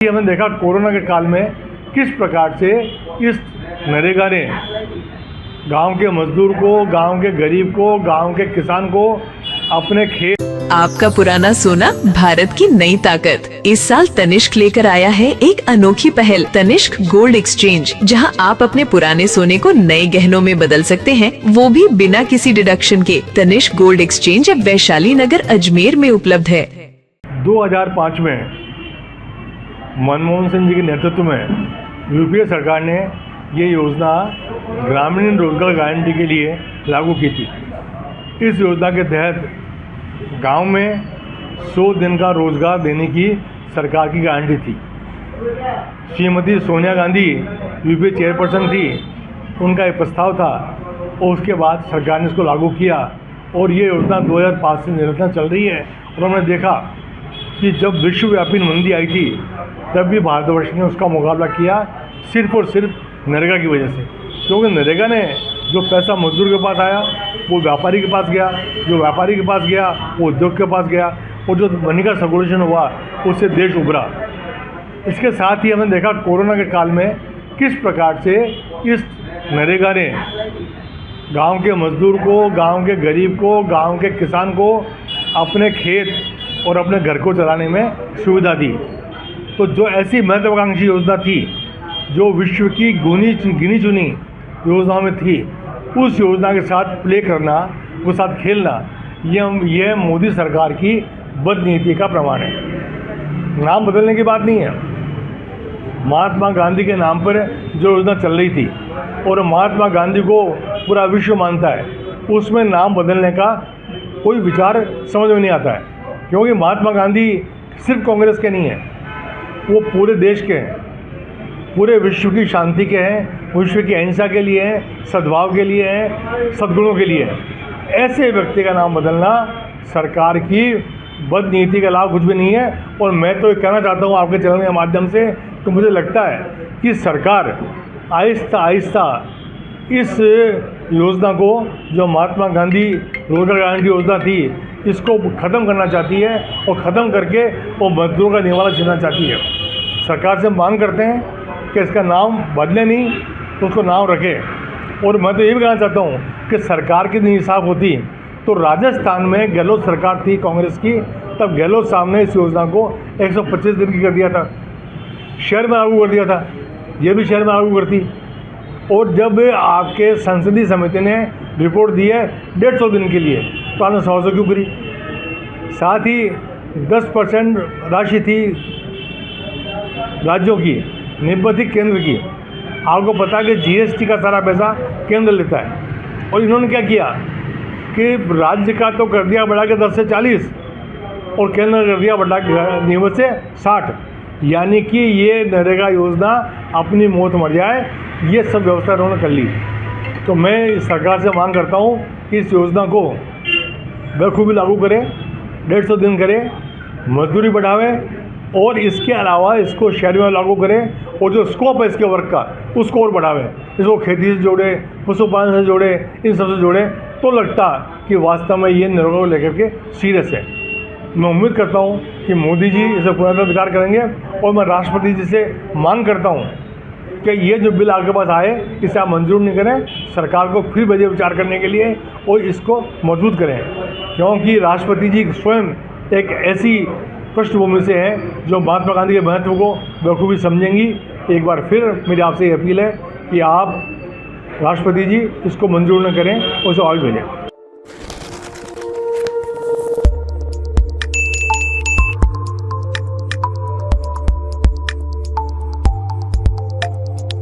हमने देखा कोरोना के काल में किस प्रकार से इस नरेगा ने गांव के मजदूर को, गांव के गरीब को, गांव के किसान को अपने खेत। आपका पुराना सोना भारत की नई ताकत। इस साल तनिष्क लेकर आया है एक अनोखी पहल, तनिष्क गोल्ड एक्सचेंज, जहां आप अपने पुराने सोने को नए गहनों में बदल सकते हैं, वो भी बिना किसी डिडक्शन के। तनिष्क गोल्ड एक्सचेंज अब वैशाली नगर अजमेर में उपलब्ध है। 2005 में मनमोहन सिंह जी के नेतृत्व में यूपीए सरकार ने ये योजना ग्रामीण रोजगार गारंटी के लिए लागू की थी। इस योजना के तहत गांव में 100 दिन का रोजगार देने की सरकार की गारंटी थी। श्रीमती सोनिया गांधी यूपीए चेयरपर्सन थी, उनका एक प्रस्ताव था और उसके बाद सरकार ने इसको लागू किया और ये योजना 2005 से निरंतर चल रही है। और हमने देखा कि जब विश्वव्यापी मंदी आई थी तब भी भारतवर्ष ने उसका मुकाबला किया सिर्फ और सिर्फ नरेगा की वजह से, क्योंकि नरेगा ने जो पैसा मजदूर के पास आया वो व्यापारी के पास गया, जो व्यापारी के पास गया वो उद्योग के पास गया और जो मनी का सर्कुलेशन हुआ उससे देश उभरा। इसके साथ ही हमने देखा कोरोना के काल में किस प्रकार से इस नरेगा ने गांव के मजदूर को, गांव के गरीब को, गांव के किसान को अपने खेत और अपने घर को चलाने में सुविधा दी। तो जो ऐसी महत्वाकांक्षी योजना थी जो विश्व की गिनी चुनी योजनाओं में थी, उस योजना के साथ प्ले करना, उसके साथ खेलना, यह मोदी सरकार की बदनीति का प्रमाण है। नाम बदलने की बात नहीं है। महात्मा गांधी के नाम पर जो योजना चल रही थी और महात्मा गांधी को पूरा विश्व मानता है, उसमें नाम बदलने का कोई विचार समझ में नहीं आता है, क्योंकि महात्मा गांधी सिर्फ कांग्रेस के नहीं हैं, वो पूरे देश के हैं, पूरे विश्व की शांति के हैं, विश्व की अहिंसा के लिए हैं, सद्भाव के लिए हैं, सद्गुणों के लिए हैं। ऐसे व्यक्ति का नाम बदलना सरकार की बदनीति का लाभ कुछ भी नहीं है। और मैं तो ये कहना चाहता हूँ आपके चैनल के माध्यम से, तो मुझे लगता है कि सरकार आहिस्ता आहिस्ता इस योजना को, जो महात्मा गांधी रोजगार गारंटी योजना थी, इसको ख़त्म करना चाहती है और ख़त्म करके वो मजदूरों का निवाला छीनना चाहती है। सरकार से मांग करते हैं कि इसका नाम बदले नहीं तो उसको नाम रखें। और मैं तो ये भी कहना चाहता हूँ कि सरकार की नहीं साफ होती तो राजस्थान में गहलोत सरकार थी कांग्रेस की, तब गहलोत साहब ने इस योजना को 125 दिन की कर दिया था, शहर में लागू कर दिया था, ये भी शहर में लागू करती। और जब आपके संसदीय समिति ने रिपोर्ट दी है 150 दिन के लिए, तो आपने 100 क्यों करी? साथ ही 10% राशि थी राज्यों की, निबद्धि केंद्र की। आपको पता है कि जीएसटी का सारा पैसा केंद्र लेता है, और इन्होंने क्या किया कि राज्य का तो कर दिया बढ़ा के 10 से 40 और केंद्र कर दिया बढ़ा के नियमित से 60, यानी कि ये नरेगा योजना अपनी मौत मर जाए, ये सब व्यवस्था उन्होंने कर ली। तो मैं सरकार से मांग करता हूँ कि इस योजना को बखूबी लागू करें, 150 दिन करें, मजदूरी बढ़ावें और इसके अलावा इसको शहर में लागू करें और जो स्कोप है इसके वर्क का उसको और बढ़ावें। इसको खेती से जोड़े, पशुपालन से जोड़े, इन सब से जोड़े, तो लगता कि वास्तव में ये नरेगा को लेकर के सीरियस है। मैं उम्मीद करता हूँ कि मोदी जी इसे पुनः विचार करेंगे और मैं राष्ट्रपति जी से मांग करता हूँ कि ये जो बिल आपके पास आए इसे आप मंजूर नहीं करें, सरकार को फिर बजट विचार करने के लिए और इसको मजबूत करें, क्योंकि राष्ट्रपति जी स्वयं एक ऐसी पृष्ठभूमि से हैं जो महात्मा गांधी के महत्व को बखूबी समझेंगी। एक बार फिर मेरी आपसे ये अपील है कि आप राष्ट्रपति जी इसको मंजूर न करें और इसे आगे भेजें।